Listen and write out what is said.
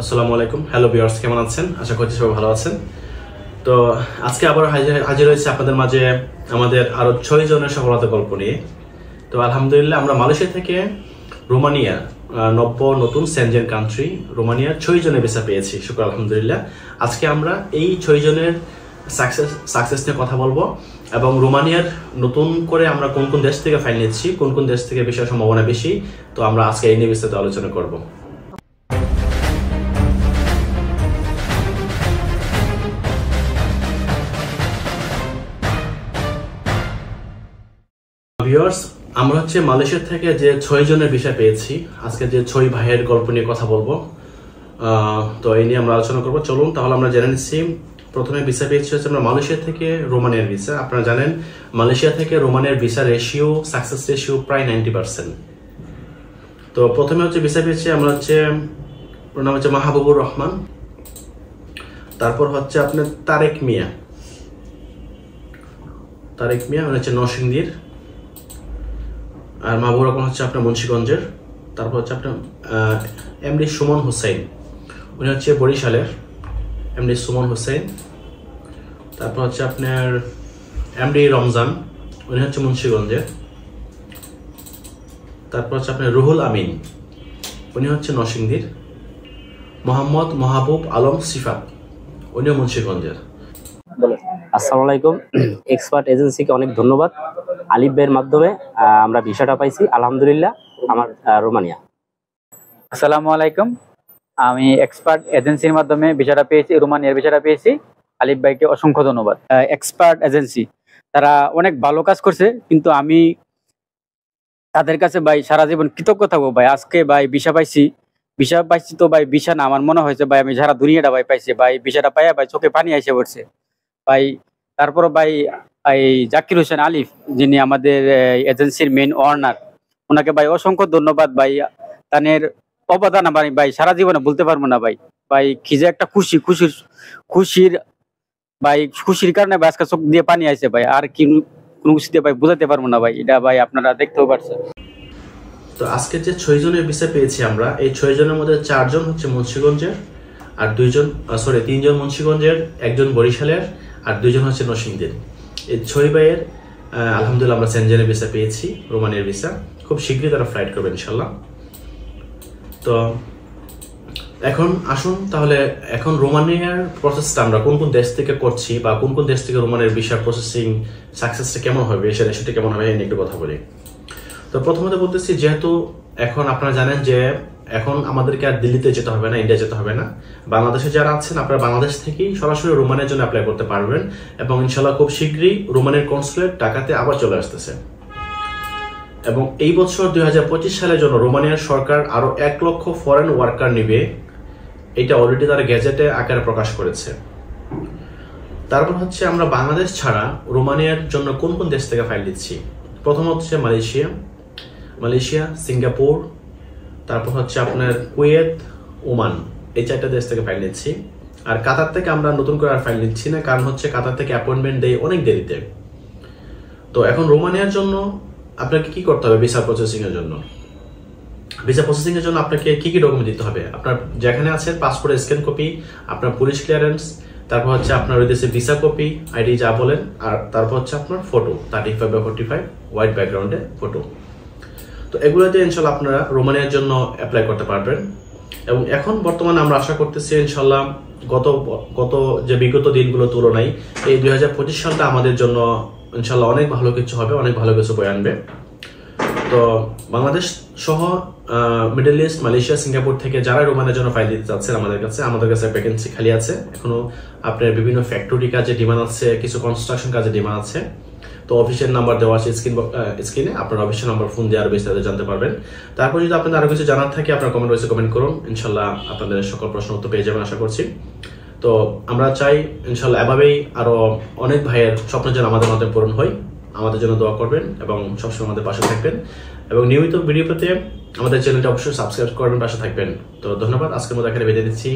আসসালামু আলাইকুম। Hello viewers, কেমন আছেন? আশা করছি সবাই ভালো আছেন। তো আজকে আবার হাজির হয়েছে আপনাদের মাঝে আমাদের আরো 6 জনের সফলতা গল্প নিয়ে। তো আলহামদুলিল্লাহ আমরা মালয়েশিয়া থেকে রোমানিয়া নতুন সেনজেন কান্ট্রি রোমানিয়ার 6 জনের ভিসা পেয়েছি, শুকর আলহামদুলিল্লাহ। আজকে আমরা এই 6 জনের সাকসেস নিয়ে কথা বলবো এবং রোমানিয়ার নতুন করে আমরা কোন কোন দেশ থেকে ফাইল নিচ্ছি, কোন কোন দেশ থেকে ভিসার সম্ভাবনা বেশি, তো আমরা আজকে এই নিয়ে বিস্তারিত আলোচনা করব। ভিউয়ার্স, আমরা মালয়েশিয়া থেকে যে 6 জনের ভিসা পেয়েছি, আজকে যে 6 ভাইয়ের গল্প নিয়ে কথা বলবো। তো এই নিয়ে আমরা আলোচনা করবো। চলুন তাহলে আমরা জেনে নিচ্ছি। প্রথমে ভিসা পেয়েছি আমরা মালয়েশিয়া থেকে রোমানিয়ার ভিসা। আপনারা জানেন মালয়েশিয়া থেকে রোমানিয়ার ভিসা রেশিও, সাকসেস রেশিও প্রায় 90%। তো প্রথমে ভিসা পেয়েছি আমরা ওর নাম মাহবুবুর রহমান। তারপর আপনার তারেক মিয়া উনি নরসিংদীর। আর মাহবুবুর রহমান আপনার মুন্সিগঞ্জের। তারপর আপনার এমডি সুমন হুসাইন, উনি বরিশালের এমডি সুমন হুসাইন। তারপর আপনার এমডি রমজান, উনি মুন্সিগঞ্জের। তারপর আপনার রুহুল আমিন, উনি নরসিংদীর। মোহাম্মদ মাহবুব আলম সিফাত, উনিও মুন্সিগঞ্জের। আসসালামু আলাইকুম। এক্সপার্ট এজেন্সিকে অনেক ধন্যবাদ। আলিফ ভাইয়ের মাধ্যমে আমরা ভিসাটা পাইছি, আলহামদুলিল্লাহ। আমার রোমানিয়া। আসসালামু আলাইকুম। আমি এক্সপার্ট এজেন্সির মাধ্যমে ভিসাটা পেয়েছি, রোমানিয়ার ভিসাটা পেয়েছি। আলিফ ভাইকে অসংখ্য ধন্যবাদ। এক্সপার্ট এজেন্সি তারা অনেক ভালো কাজ করছে, কিন্তু আমি তাদের কাছে ভাই সারা জীবন কৃতজ্ঞ থাকবো। ভাই আজকে ভাই ভিসা পাইছি তো ভাই ভিসা না, আমার মনে হয়েছে ভাই আমি সারা দুনিয়াটা ভাই পাইছি। ভাই ভিসাটা পাইয়া ভাই চোখে পানি এসে পড়ছে ভাই। তারপর ভাই এই জাকির হোসেন আলিফ, যিনি আমাদের এজেন্সির মেইন ওনার, ওনাকে ভাই অসংখ্য ধন্যবাদ। ভাই তাদের অবদান ভাই সারা জীবনে বলতে পারবো না ভাই। ভাই কি যে একটা খুশির কারণে ভাই আজকে চোখ দিয়ে পানি আসে ভাই। আর কি কোনো কিছুতে ভাই বোঝাতে পারবো না ভাই, এটা ভাই আপনারা দেখতেও পারছেন। তো আজকে যে 6 জনের ভিসা পেয়েছি আমরা, এই 6 জনের মধ্যে 4 জন মুন্সিগঞ্জের, আর 3 জন মুন্সিগঞ্জের, 1 জন বরিশালের, আর 2 জন নরসিংদীর। এই 6 ভাইয়ের আলহামদুলিল্লাহ আমরা সেনজেনের ভিসা পেয়েছি, রোমানিয়ার ভিসা। খুব শীঘ্রই তারা ফ্লাইট করবে ইনশাল্লাহ। তো এখন আসুন তাহলে এখন রোমানিয়ার প্রসেসটা আমরা কোন কোন দেশ থেকে করছি, বা কোন কোন দেশ থেকে রোমানিয়ার ভিসা প্রসেসিং সাকসেসটা কেমন হবে, সেটা কেমন হবে একটু কথা বলি। তো প্রথমত বলতেছি, যেহেতু এখন আপনারা জানেন যে এখন আমাদেরকে আর দিল্লিতে যেতে হবে না, ইন্ডিয়া যেতে হবে না। বাংলাদেশে যারা আছেন আপনারা বাংলাদেশ থেকেই সরাসরি রোমানিয়ার জন্য অ্যাপ্লাই করতে পারবেন, এবং ইনশাল্লাহ খুব শীঘ্রই রোমানিয়ার কনসুলেট ঢাকাতে আবার চলে আসতেছে। এবং এই বছর 2025 সালের জন্য রোমানিয়ার সরকার আরো 1 লক্ষ ফরেন ওয়ার্কার নিবে, এটা অলরেডি তারা গেজেটে আকারে প্রকাশ করেছে। তারপর আমরা বাংলাদেশ ছাড়া রোমানিয়ার জন্য কোন কোন দেশ থেকে ফাইল দিচ্ছি। প্রথম মালয়েশিয়া, সিঙ্গাপুর, তারপর আপনার কুয়েত, ওমান, এই 4টা দেশ থেকে ফাইল নিচ্ছি। আর কাতার থেকে আমরা নতুন করে আর ফাইল নিচ্ছি না, কারণ কাতার থেকে অ্যাপয়েন্টমেন্ট দেয় অনেক দেরিতে। তো এখন রোমানিয়ার জন্য আপনাকে কি করতে হবে? ভিসা প্রসেসিং এর জন্য আপনাকে কি কি ডকুমেন্ট দিতে হবে? আপনার যেখানে আছেন পাসপোর্টের স্ক্যান কপি, আপনার পুলিশ ক্লিয়ারেন্স, তারপর আপনার ওই দেশের ভিসা কপি, আইডি যা বলেন, আর তারপর আপনার ফটো 35x45 হোয়াইট ব্যাকগ্রাউন্ডে ফটো। তো এগুলো দিয়ে ইনশাল্লাহ আপনারা রোমানিয়ার জন্য অ্যাপ্লাই করতে পারবেন। এবং এখন বর্তমানে আমরা আশা করতেছি ইনশাল্লাহ গত যে বিগত দিনগুলো তুলনায় এই 2025 সালটা আমাদের জন্য ইনশাল্লাহ অনেক ভালো কিছু হবে, অনেক ভালো কিছু বয়ে আনবে। তো বাংলাদেশ সহ মিডল ইস্ট, মালয়েশিয়া, সিঙ্গাপুর থেকে যারা রোমানিয়ার জন্য ফাইল দিতে চাচ্ছেন আমাদের কাছে ভ্যাকেন্সি খালি আছে। এখনো আপনার বিভিন্ন ফ্যাক্টরি কাজে ডিমান্ড আছে, কিছু কনস্ট্রাকশন কাজে ডিমান্ড আছে। তো অফিসিয়াল নাম্বার দেওয়া আছে স্ক্রিনে, আপনার অফিসিয়াল নাম্বার ফোন দিয়ে আরো বিস্তারিত জানতে পারবেন। তারপর যদি আপনাদের আরো কিছু জানার থাকে আপনার কমেন্ট বক্সে কমেন্ট করুন, ইনশাল্লাহ আপনাদের সকল প্রশ্ন উত্তর পেয়ে যাবেন আশা করছি। তো আমরা চাই ইনশাল্লাহ এভাবেই আরো অনেক ভাইয়ের স্বপ্ন যেন আমাদের মাধ্যমে পূরণ হয়। আমাদের জন্য দোয়া করবেন এবং সবসময় আমাদের পাশে থাকবেন, এবং নিয়মিত ভিডিও পেতে আমাদের চ্যানেলটা অবশ্যই সাবস্ক্রাইব করবেন, পাশে থাকবেন। তো ধন্যবাদ, আজকের মতো এখানে বিদায় দিচ্ছি।